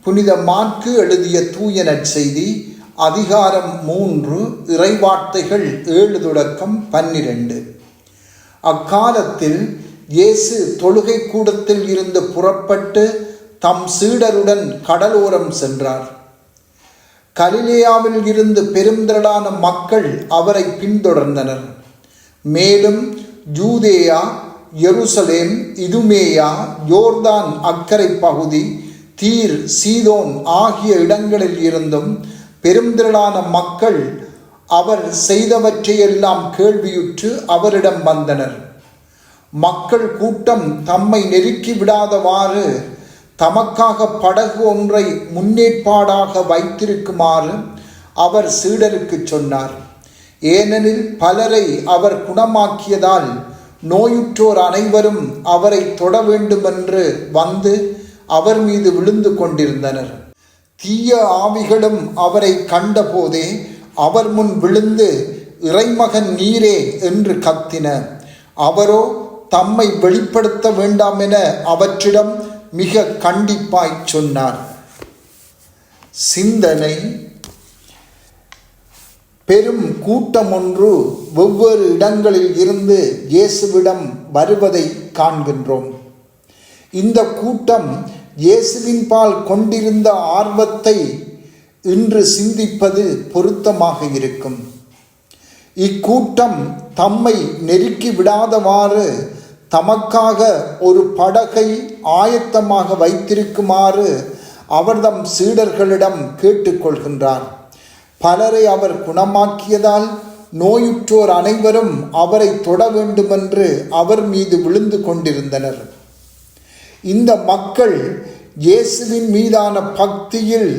புனித மாற்கு எழுதிய தூய நற்செய்தி அதிகாரம் 3 இறைவார்த்தைகள் 7 தொடக்கம் 12. அக்காலத்தில் இயேசு தொழுகை கூடத்தில் இருந்து புறப்பட்டு தம் சீடருடன் கடலோரம் சென்றார். கலிலேயாவில் இருந்து பெருந்திரளான மக்கள் அவரை பின்தொடர்ந்தனர். மேலும் யூதேயா, எருசலேம், இதுமேயா, யோர்தான் அக்கரை பகுதி, தீர், சீதோன் ஆகிய இடங்களில் இருந்தும் பெருந்திரளான மக்கள் அவர் செய்தவற்றையெல்லாம் கேள்வியுற்று அவரிடம் வந்தனர். மக்கள் கூட்டம் தம்மை நெருக்கி விடாதவாறு தமக்காக படகு ஒன்றை முன்னேற்பாடாக வைத்திருக்குமாறு அவர் சீடருக்கு சொன்னார். ஏனெனில் பலரை அவர் குணமாக்கியதால் நோயுற்றோர் அனைவரும் அவரை தொட வேண்டுமென்று வந்து அவர் மீது விழுந்து கொண்டிருந்தனர். தீய ஆவிகளும் அவரை கண்டபோதே அவர் முன் விழுந்து, இறைமகன் நீரே என்று கத்தின. அவரோ தம்மை வெளிப்படுத்த வேண்டாம் என அவற்றிடம் மிக கண்டிப்பாய் சொன்னார். சிந்தனை. பெரும் கூட்டம் ஒன்று வெவ்வேறு இடங்களில் இருந்து இயேசுவிடம் வருவதை காண்கின்றோம். இந்த கூட்டம் இயேசுவின் பால் கொண்டிருந்த ஆர்வத்தை இன்று சிந்திப்பது பொருத்தமாக இருக்கும். இக்கூட்டம் தம்மை நெருக்கி விடாதவாறு தமக்காக ஒரு படகை ஆயத்தமாக வைத்திருக்குமாறு அவர்தம் சீடர்களிடம் கேட்டுக்கொள்கின்றார். பலரை அவர் குணமாக்கியதால் நோயுற்றோர் அனைவரும் அவரை தொட வேண்டுமென்று அவர் மீது விழுந்து கொண்டிருந்தனர். இந்த மக்கள் இயேசுவின் மீதான பக்தியில்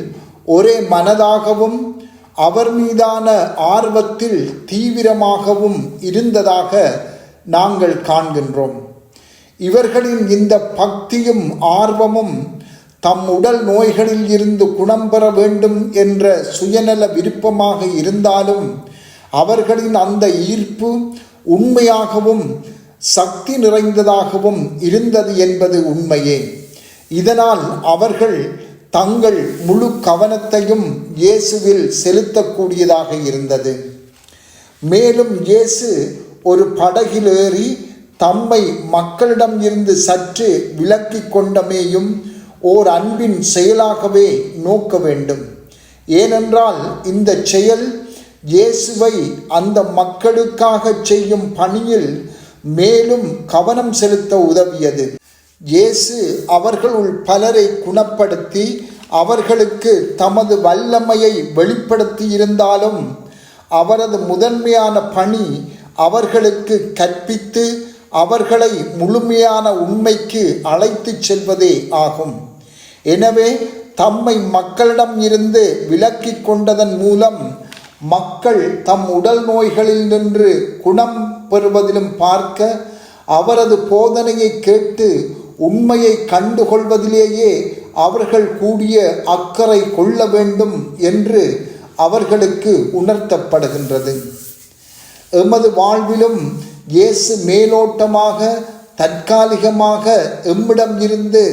ஒரே மனதாகவும் அவர் மீதான ஆர்வத்தில் தீவிரமாகவும் இருந்ததாக நாங்கள் காண்கின்றோம். இவர்களின் இந்த பக்தியும் ஆர்வமும் தம் உடல் நோய்களில் இருந்து குணம் பெற வேண்டும் என்ற சுயநல விருப்பமாக இருந்தாலும் அவர்களின் அந்த ஈர்ப்பு உண்மையாகவும் சக்தி நிறைந்ததாகவும் இருந்தது என்பது உண்மையே. இதனால் அவர்கள் தங்கள் முழு கவனத்தையும் இயேசுவில் செலுத்தக்கூடியதாக இருந்தது. மேலும் இயேசு ஒரு படகில் ஏறி தம்மை மக்களிடம் இருந்து சற்று விலக்கி கொண்டமேயும் ஓர் அன்பின் செயலாகவே நோக்க வேண்டும். ஏனென்றால் இந்த செயல் இயேசுவை அந்த மக்களுக்காக செய்யும் பணியில் மேலும் கவனம் செலுத்த உதவியது. இயேசு அவர்களுள் பலரை குணப்படுத்தி அவர்களுக்கு தமது வல்லமையை வெளிப்படுத்தி இருந்தாலும் அவரது முதன்மையான பணி அவர்களுக்கு கற்பித்து அவர்களை முழுமையான உண்மைக்கு அழைத்துச் செல்வதே ஆகும். எனவே தம்மை மக்களிடம் இருந்து விலக்கி கொண்டதன் மூலம் மக்கள் தம் உடல் நோய்களில் நின்று குணம் பெறுவதிலும் பார்க்க, அவரது போதனையை கேட்டு உண்மையை கண்டுகொள்வதிலேயே அவர்கள் கூடிய அக்கறை கொள்ள வேண்டும் என்று அவர்களுக்கு உணர்த்தப்படுகின்றது. எமது வாழ்விலும் இயேசு மேலோட்டமாக தற்காலிகமாக எம்மிடம் இருந்து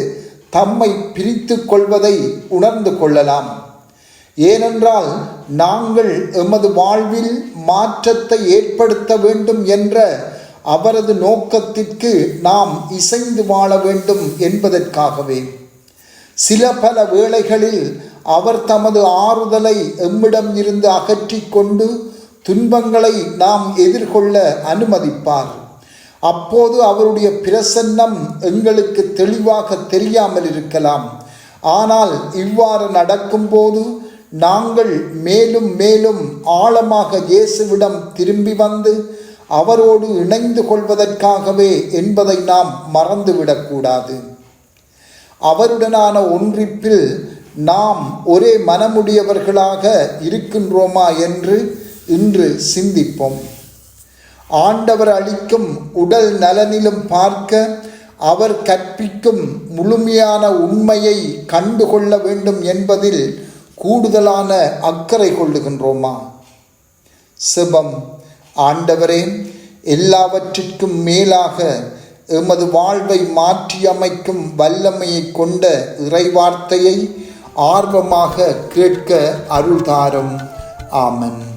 தம்மை பிரித்து கொள்வதை உணர்ந்து கொள்ளலாம். ஏனென்றால் நாங்கள் எமது வாழ்வில் மாற்றத்தை ஏற்படுத்த வேண்டும் என்ற அவரது நோக்கத்திற்கு நாம் இசைந்து வாழ வேண்டும் என்பதற்காகவே. சில பல வேளைகளில் அவர் தமது ஆறுதலை எம்மிடம் இருந்து அகற்றி கொண்டு துன்பங்களை நாம் எதிர்கொள்ள அனுமதிப்பார். அப்போது அவருடைய பிரசன்னம் எங்களுக்கு தெளிவாக தெரியாமல் இருக்கலாம். ஆனால் இவ்வாறு நடக்கும்போது நாங்கள் மேலும் மேலும் ஆழமாக இயேசுவிடம் திரும்பி வந்து அவரோடு இணைந்து கொள்வதற்காகவே என்பதை நாம் மறந்துவிடக்கூடாது. அவருடனான ஒன்றிப்பில் நாம் ஒரே மனமுடையவர்களாக இருக்கின்றோமா என்று இன்று சிந்திப்போம். ஆண்டவர் அளிக்கும் உடல் நலனிலும் பார்க்க அவர் கற்பிக்கும் முழுமையான உண்மையை கண்டுகொள்ள வேண்டும் என்பதில் கூடுதலான அக்கறை கொள்ளுகின்றோமா? செபம். ஆண்டவரே, எல்லாவற்றிற்கும் மேலாக எமது வாழ்வை மாற்றியமைக்கும் வல்லமையை கொண்ட இறைவார்த்தையை ஆர்வமாக கேட்க அருள் தாரும். ஆமென்.